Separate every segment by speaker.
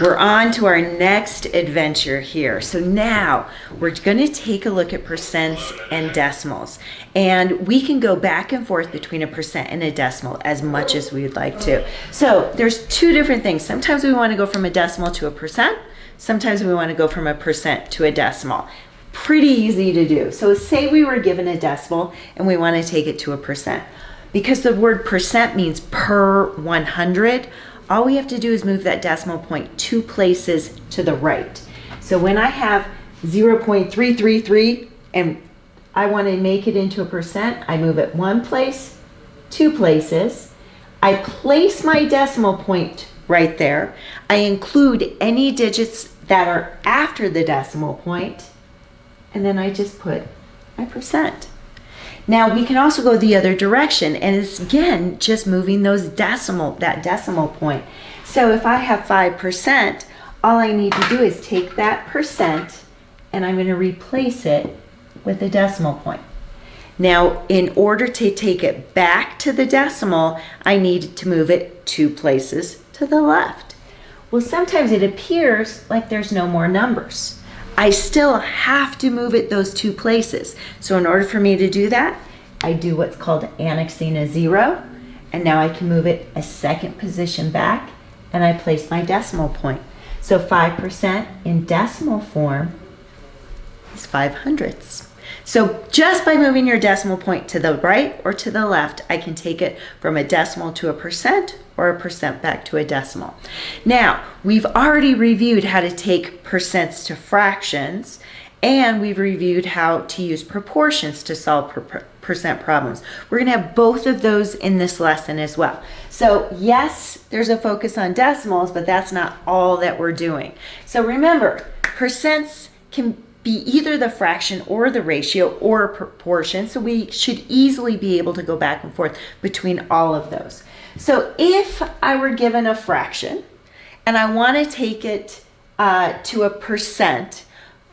Speaker 1: We're on to our next adventure here. So now we're going to take a look at percents and decimals. And we can go back and forth between a percent and a decimal as much as we'd like to. So there's two different things. Sometimes we want to go from a decimal to a percent. Sometimes we want to go from a percent to a decimal. Pretty easy to do. So say we were given a decimal and we want to take it to a percent. Because the word percent means per 100, all we have to do is move that decimal point 2 places to the right. So when I have 0.333 and I want to make it into a percent, I move it 1 place, 2 places. I place my decimal point right there. I include any digits that are after the decimal point, and then I just put my percent. Now we can also go the other direction, and it's again just moving that decimal point. So if I have 5%, all I need to do is take that percent and I'm going to replace it with a decimal point. Now in order to take it back to the decimal, I need to move it 2 places to the left. Well, sometimes it appears like there's no more numbers. I still have to move it those 2 places. So in order for me to do that, I do what's called annexing a 0, and now I can move it a 2nd position back, and I place my decimal point. So 5% in decimal form is 5/100ths. So just by moving your decimal point to the right or to the left, I can take it from a decimal to a percent or a percent back to a decimal. Now, we've already reviewed how to take percents to fractions, and we've reviewed how to use proportions to solve percent problems. We're going to have both of those in this lesson as well. So yes, there's a focus on decimals, but that's not all that we're doing. So remember, percents can be either the fraction or the ratio or a proportion, so we should easily be able to go back and forth between all of those. So if I were given a fraction and I want to take it to a percent,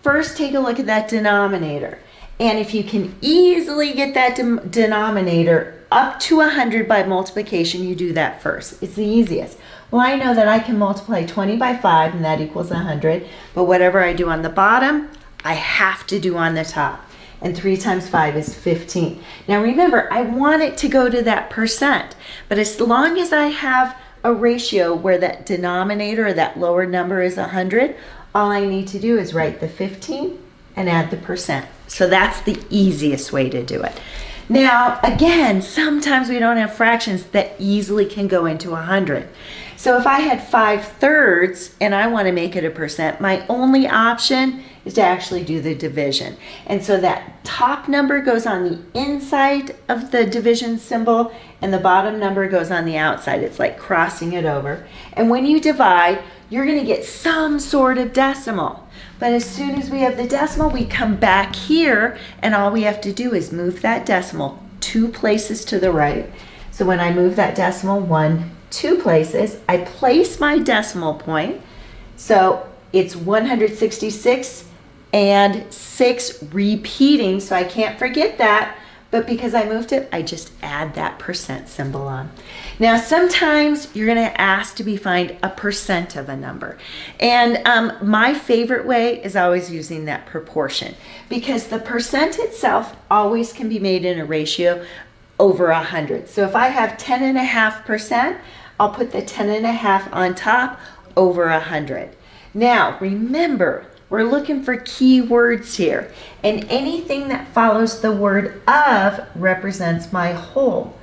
Speaker 1: first take a look at that denominator. And if you can easily get that denominator up to 100 by multiplication, you do that first. It's the easiest. Well, I know that I can multiply 20 by 5 and that equals 100, but whatever I do on the bottom, I have to do on the top. And 3 times 5 is 15. Now remember, I want it to go to that percent, but as long as I have a ratio where that denominator or that lower number is 100, all I need to do is write the 15 and add the percent. So that's the easiest way to do it. Now, again, sometimes we don't have fractions that easily can go into 100. So if I had 5/3 and I want to make it a percent, my only option is to actually do the division. And so that top number goes on the inside of the division symbol and the bottom number goes on the outside. It's like crossing it over. And when you divide, you're going to get some sort of decimal. But as soon as we have the decimal, we come back here and all we have to do is move that decimal 2 places to the right. So when I move that decimal 1, 2 places, I place my decimal point. So it's 166 and 6 repeating, so I can't forget that. But because I moved it, I just add that percent symbol on. Now, sometimes you're going to ask to find a percent of a number. And my favorite way is always using that proportion, because the percent itself always can be made in a ratio over 100. So if I have 10.5%, I'll put the 10.5 on top over 100. Now, remember, we're looking for key words here, and anything that follows the word of represents my whole.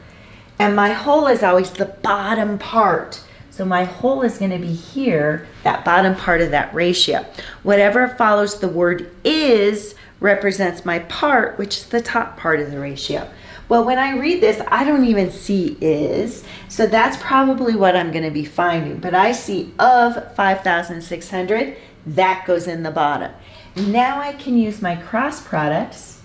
Speaker 1: And my whole is always the bottom part. So my whole is going to be here, that bottom part of that ratio. Whatever follows the word is represents my part, which is the top part of the ratio. Well, when I read this, I don't even see is, so that's probably what I'm going to be finding. But I see of 5,600. That goes in the bottom. Now I can use my cross products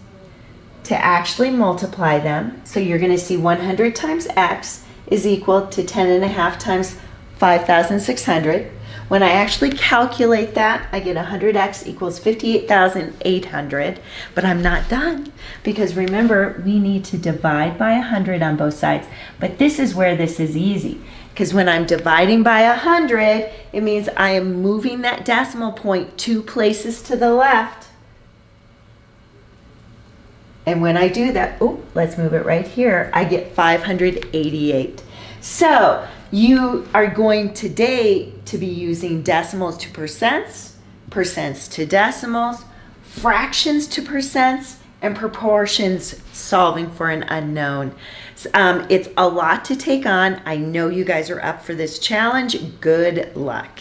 Speaker 1: to actually multiply them. So you're going to see 100 times x is equal to 10.5 times 5,600. When I actually calculate that, I get 100x equals 58,800, but I'm not done, because remember, we need to divide by 100 on both sides. But this is where this is easy, because when I'm dividing by 100, it means I am moving that decimal point 2 places to the left. And when I do that, oh, let's move it right here, I get 588. So you are going today to be using decimals to percents, percents to decimals, fractions to percents, and proportions solving for an unknown. It's a lot to take on. I know you guys are up for this challenge. Good luck.